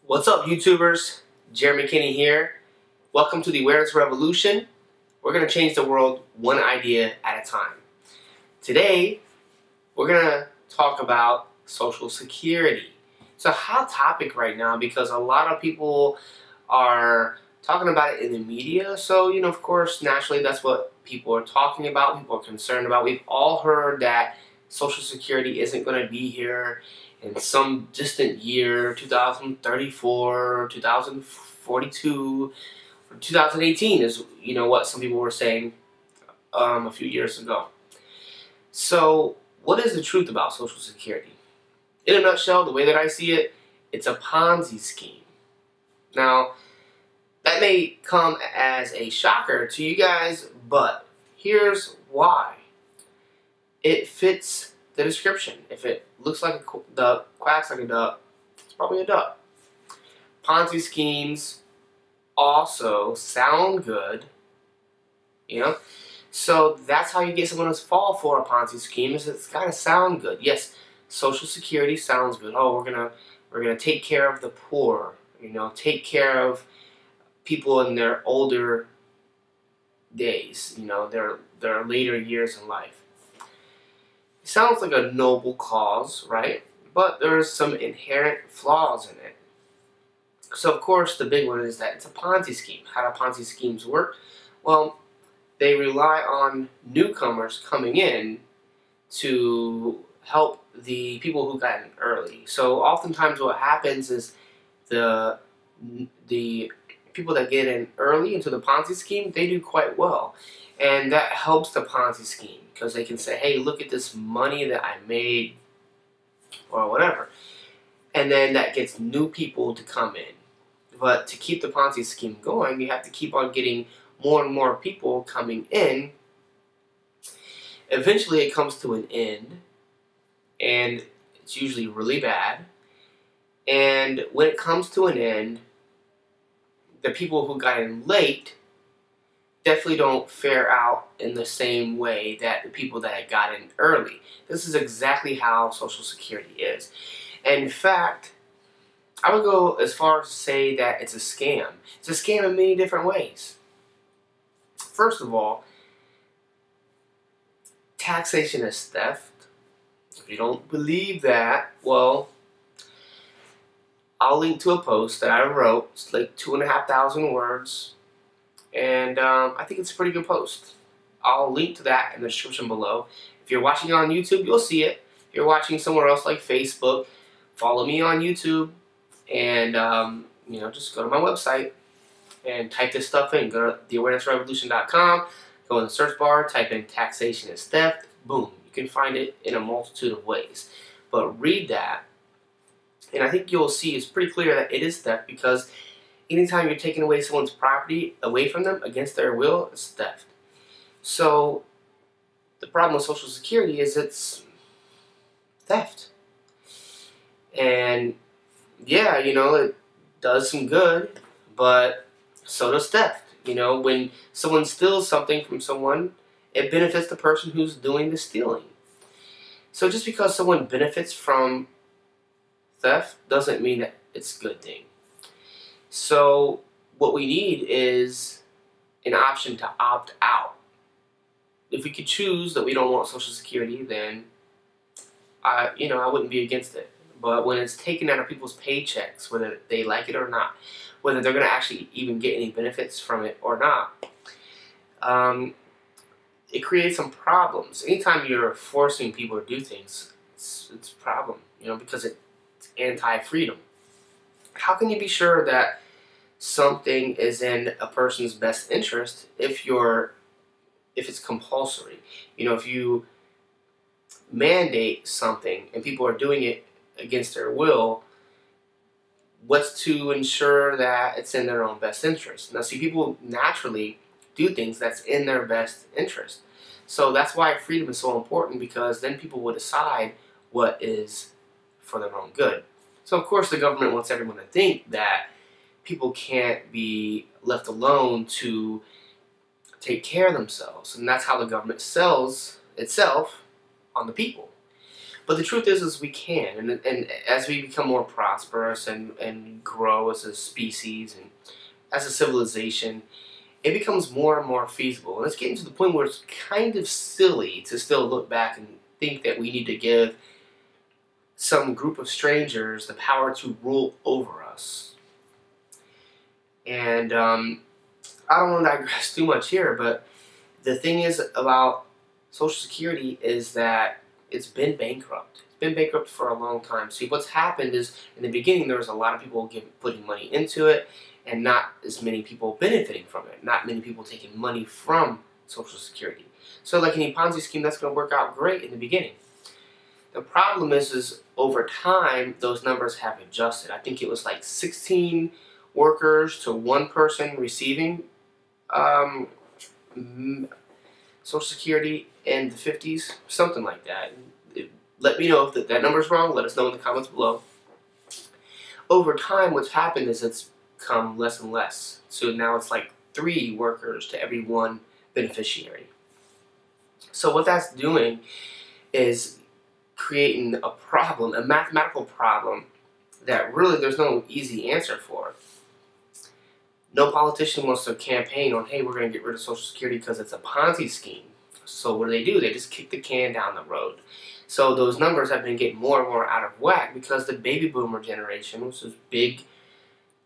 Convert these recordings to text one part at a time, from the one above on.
What's up, YouTubers? Jeremy Kinney here. Welcome to the Awareness Revolution. We're going to change the world one idea at a time. Today, we're going to talk about Social Security. It's a hot topic right now because a lot of people are talking about it in the media. So, of course, naturally, that's what people are talking about, people are concerned about. We've all heard that Social Security isn't going to be here in some distant year, 2034, 2042, or 2018 is what some people were saying a few years ago. So what is the truth about Social Security? In a nutshell, the way that I see it, it's a Ponzi scheme. Now, that may come as a shocker to you guys, but here's why. It fits the description. If it looks like a duck, quacks like a duck, it's probably a duck. Ponzi schemes also sound good, so that's how you get someone to fall for a Ponzi scheme. Is it's got to sound good. Yes, Social Security sounds good. Oh, we're gonna take care of the poor. Take care of people in their older days. Their later years in life. Sounds like a noble cause, right? But there's some inherent flaws in it. So of course the big one is that it's a Ponzi scheme. How do Ponzi schemes work? Well, they rely on newcomers coming in to help the people who got in early. So oftentimes what happens is the people that get in early into the Ponzi scheme, they do quite well. And that helps the Ponzi scheme because they can say, hey, look at this money that I made or whatever. And then that gets new people to come in. But to keep the Ponzi scheme going, you have to keep on getting more and more people coming in. Eventually it comes to an end, and it's usually really bad. And when it comes to an end, the people who got in late definitely don't fare out in the same way that the people that had got in early. This is exactly how Social Security is. And in fact, I would go as far as to say that it's a scam. It's a scam in many different ways. First of all, taxation is theft. If you don't believe that, well, I'll link to a post that I wrote. It's like 2,500 words. And I think it's a pretty good post. I'll link to that in the description below. If you're watching on YouTube, you'll see it. If you're watching somewhere else like Facebook, follow me on YouTube. And, just go to my website and type this stuff in. Go to theawarenessrevolution.com. Go in the search bar, type in taxation is theft. Boom. You can find it in a multitude of ways. But read that. And I think you'll see it's pretty clear that it is theft because anytime you're taking away someone's property away from them against their will, it's theft. So the problem with Social Security is it's theft. And yeah, it does some good, but so does theft. When someone steals something from someone, it benefits the person who's doing the stealing. So just because someone benefits from theft doesn't mean that it's a good thing. So what we need is an option to opt out. If we could choose that we don't want Social Security, then I wouldn't be against it. But when it's taken out of people's paychecks, whether they like it or not, whether they're going to actually even get any benefits from it or not, it creates some problems. Anytime you're forcing people to do things, it's a problem, because it's anti-freedom. How can you be sure that something is in a person's best interest if it's compulsory? If you mandate something and people are doing it against their will, what's to ensure that it's in their own best interest? Now, see, people naturally do things that's in their best interest. So that's why freedom is so important, because then people will decide what is for their own good. So of course the government wants everyone to think that people can't be left alone to take care of themselves. And that's how the government sells itself on the people. But the truth is we can, and as we become more prosperous and grow as a species and as a civilization, it becomes more and more feasible. And it's getting to the point where it's kind of silly to still look back and think that we need to give some group of strangers the power to rule over us. And I don't want to digress too much here, but the thing is about Social Security is that it's been bankrupt. It's been bankrupt for a long time. See, what's happened is in the beginning there was a lot of people putting money into it and not as many people benefiting from it. Not many people taking money from Social Security. So like any Ponzi scheme, that's going to work out great in the beginning. The problem is over time, those numbers have adjusted. I think it was like 16 workers to one person receiving Social Security in the 50s, something like that. Let me know if that number's wrong. Let us know in the comments below. Over time, what's happened is it's become less and less. So now it's like 3 workers to every 1 beneficiary. So what that's doing is creating a problem, a mathematical problem that really there's no easy answer for. No politician wants to campaign on, hey, we're going to get rid of Social Security because it's a Ponzi scheme. So what do? They just kick the can down the road. So those numbers have been getting more and more out of whack because the baby boomer generation, which is a big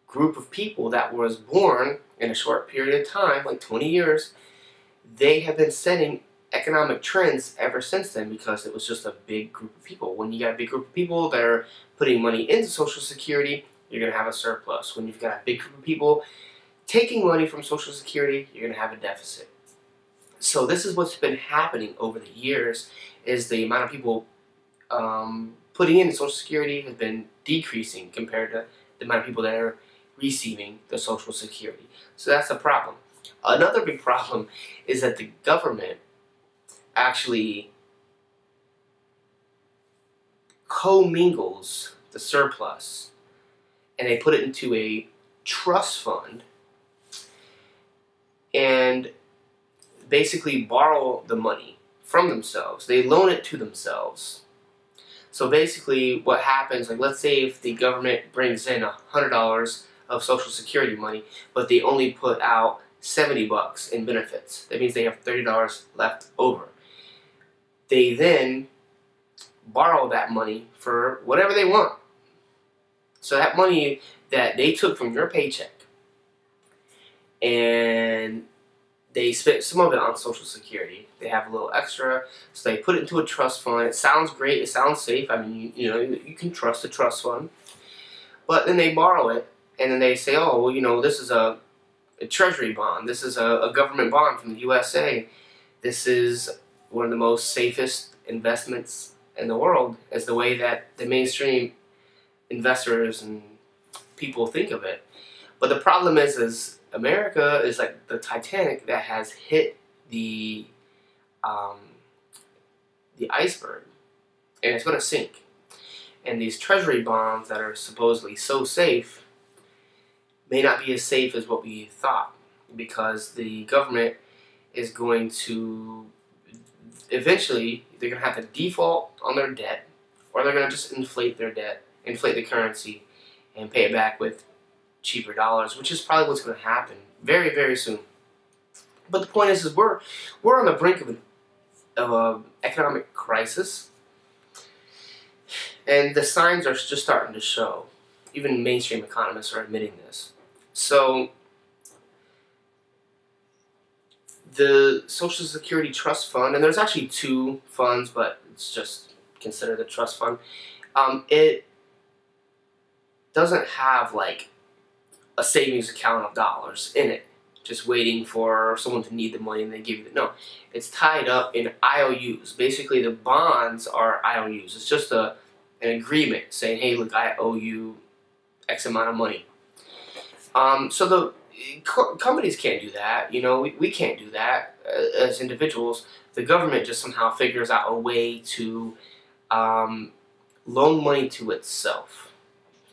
group of people that was born in a short period of time, like 20 years, they have been setting economic trends ever since then because it was just a big group of people. When you got a big group of people that are putting money into Social Security, you're going to have a surplus. When you've got a big group of people taking money from Social Security, you're going to have a deficit. So this is what's been happening over the years, is the amount of people putting in Social Security has been decreasing compared to the amount of people that are receiving the Social Security. So that's a problem. Another big problem is that the government actually commingles the surplus and they put it into a trust fund and basically borrow the money from themselves. They loan it to themselves. So basically what happens, like let's say if the government brings in $100 of Social Security money, but they only put out $70 in benefits. That means they have $30 left over. They then borrow that money for whatever they want. So that money that they took from your paycheck and they spent some of it on Social Security. They have a little extra, so they put it into a trust fund. It sounds great. It sounds safe. I mean, you know, you can trust the trust fund. But then they borrow it, and then they say, oh, well, you know, this is a treasury bond. This is a government bond from the USA. This is one of the most safest investments in the world, as the way that the mainstream investors and people think of it. But the problem is America is like the Titanic that has hit the iceberg, and it's going to sink. And these treasury bonds that are supposedly so safe may not be as safe as what we thought, because the government is going to eventually, they're going to have to default on their debt, or they're going to just inflate their debt, inflate the currency, and pay it back with cheaper dollars, which is probably what's going to happen very, very soon. But the point is we're on the brink of an economic crisis, and the signs are just starting to show. Even mainstream economists are admitting this. So the Social Security Trust Fund, and there's actually 2 funds, but it's just considered the trust fund. It doesn't have like a savings account of dollars in it, just waiting for someone to need the money and they give you the, no. It's tied up in IOUs. Basically the bonds are IOUs. It's just an agreement saying, hey, look, I owe you X amount of money. So the companies can't do that. You know, we can't do that as individuals. The government just somehow figures out a way to loan money to itself.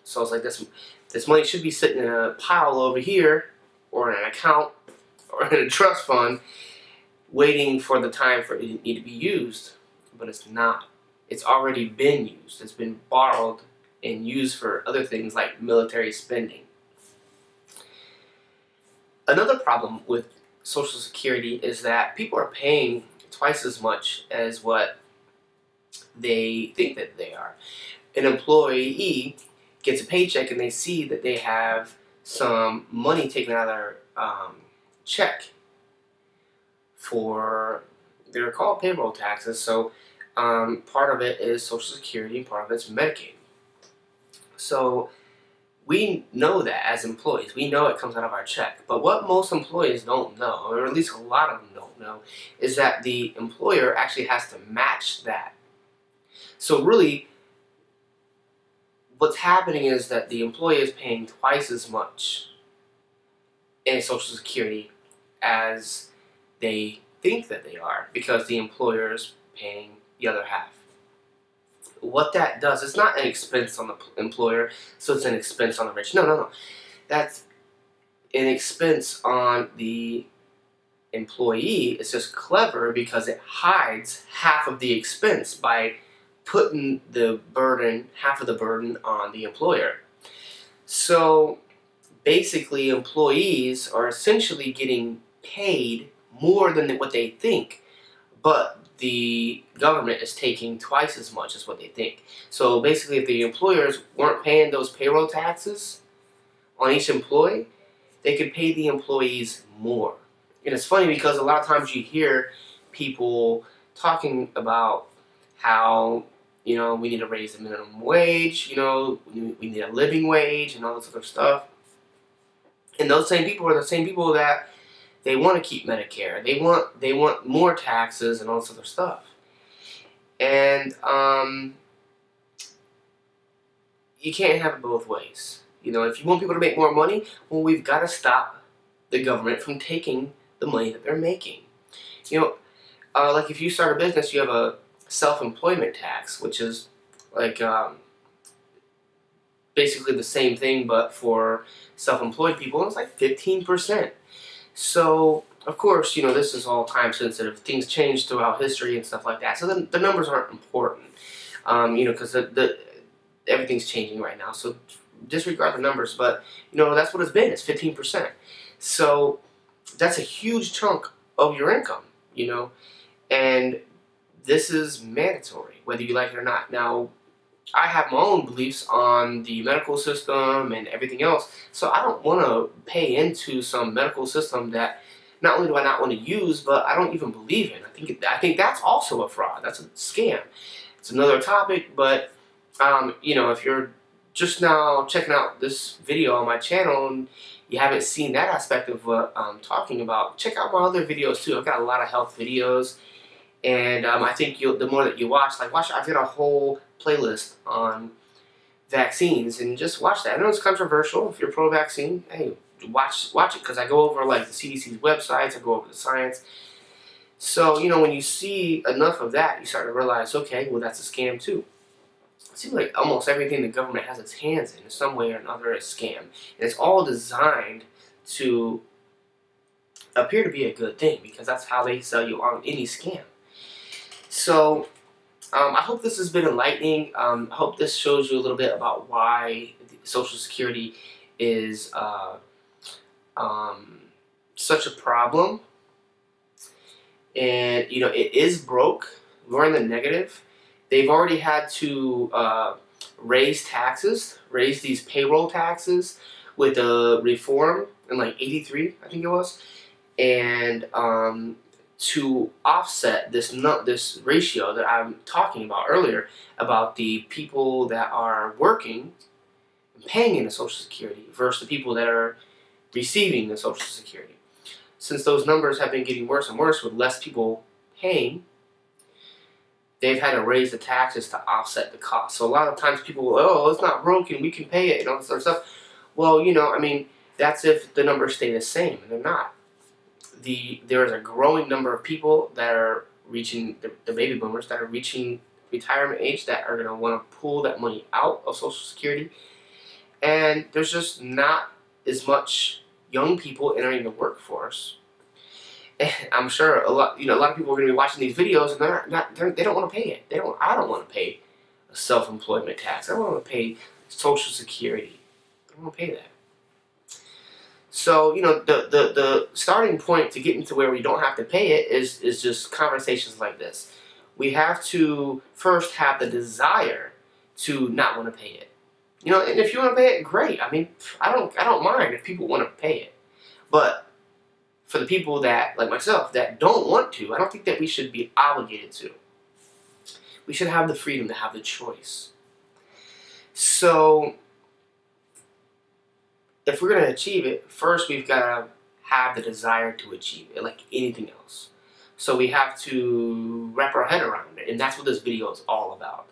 So it's like this money should be sitting in a pile over here, or in an account, or in a trust fund, waiting for the time for it to need to be used, but it's not. It's already been used. It's been borrowed and used for other things like military spending. Another problem with Social Security is that people are paying twice as much as what they think that they are. An employee gets a paycheck and they see that they have some money taken out of their check for, they're called payroll taxes. So part of it is Social Security, part of it's Medicaid. So we know that as employees, we know it comes out of our check. But what most employees don't know, or at least a lot of them don't know, is that the employer actually has to match that. So really, what's happening is that the employee is paying twice as much in Social Security as they think that they are, because the employer is paying the other half. What that does, it's not an expense on the employer, so it's an expense on the rich. No. That's an expense on the employee. It's just clever because it hides half of the expense by putting the burden, half of the burden, on the employer. So basically, employees are essentially getting paid more than what they think, but the government is taking twice as much as what they think. So basically, if the employers weren't paying those payroll taxes on each employee, they could pay the employees more. And it's funny because a lot of times you hear people talking about how, we need to raise the minimum wage, we need a living wage and all this other stuff. And those same people are the same people that they want to keep Medicare. They want more taxes and all this other stuff. And you can't have it both ways. If you want people to make more money, well, we've got to stop the government from taking the money that they're making. Like if you start a business, you have a self-employment tax, which is like basically the same thing, but for self-employed people, and it's like 15%. So, of course, this is all time sensitive. Things change throughout history and stuff like that. So the numbers aren't important, because everything's changing right now. So disregard the numbers. But, that's what it's been. It's 15%. So that's a huge chunk of your income, and this is mandatory, whether you like it or not. Now, I have my own beliefs on the medical system and everything else, so I don't want to pay into some medical system that not only do I not want to use, but I don't even believe in. I think that's also a fraud. That's a scam. It's another topic, but if you're just now checking out this video on my channel and you haven't seen that aspect of what I'm talking about, check out my other videos too. I've got a lot of health videos, and I think the more that you watch, I've got a whole playlist on vaccines, and just watch that. I know it's controversial. If you're pro-vaccine, hey, watch it, because I go over like the CDC's websites, I go over the science. So when you see enough of that, you start to realize, okay, well, that's a scam too. It seems like almost everything the government has its hands in some way or another is scam, and it's all designed to appear to be a good thing, because that's how they sell you on any scam. So I hope this has been enlightening. I hope this shows you a little bit about why Social Security is such a problem. And, it is broke. We're in the negative. They've already had to raise taxes, raise these payroll taxes with the reform in like '83, I think it was. And to offset this ratio that I'm talking about earlier, about the people that are working and paying into Social Security versus the people that are receiving the Social Security. Since those numbers have been getting worse and worse with less people paying, they've had to raise the taxes to offset the cost. So a lot of times people will, oh, it's not broken, we can pay it, and all this other stuff. Well, that's if the numbers stay the same, and they're not. There is a growing number of people that are reaching, the baby boomers, that are reaching retirement age, that are going to want to pull that money out of Social Security. And there's just not as much young people entering the workforce. And I'm sure a lot of people are going to be watching these videos and they don't want to pay it. I don't want to pay a self-employment tax. I don't want to pay Social Security. I don't want to pay that. So, the starting point to getting to where we don't have to pay it is just conversations like this. We have to first have the desire to not want to pay it. And if you want to pay it, great. I mean, I don't mind if people want to pay it. But for the people that, like myself, that don't want to, I don't think that we should be obligated to. We should have the freedom to have the choice. So, if we're going to achieve it, first we've got to have the desire to achieve it, like anything else. So we have to wrap our head around it, and that's what this video is all about.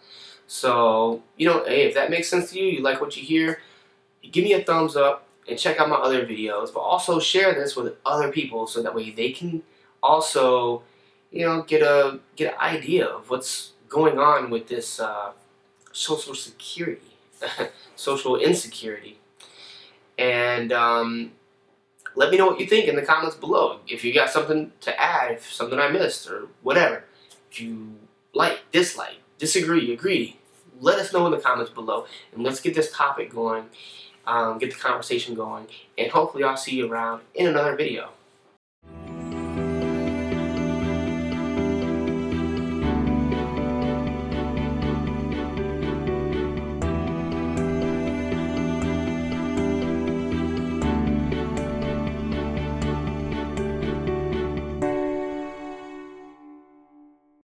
So, hey, if that makes sense to you, you like what you hear, give me a thumbs up and check out my other videos, but also share this with other people so that way they can also, get an idea of what's going on with this Social Security, social insecurity. And let me know what you think in the comments below. If you got something to add, if something I missed, or whatever. If you like, dislike, disagree, agree, let us know in the comments below. And let's get this topic going, get the conversation going, and hopefully I'll see you around in another video.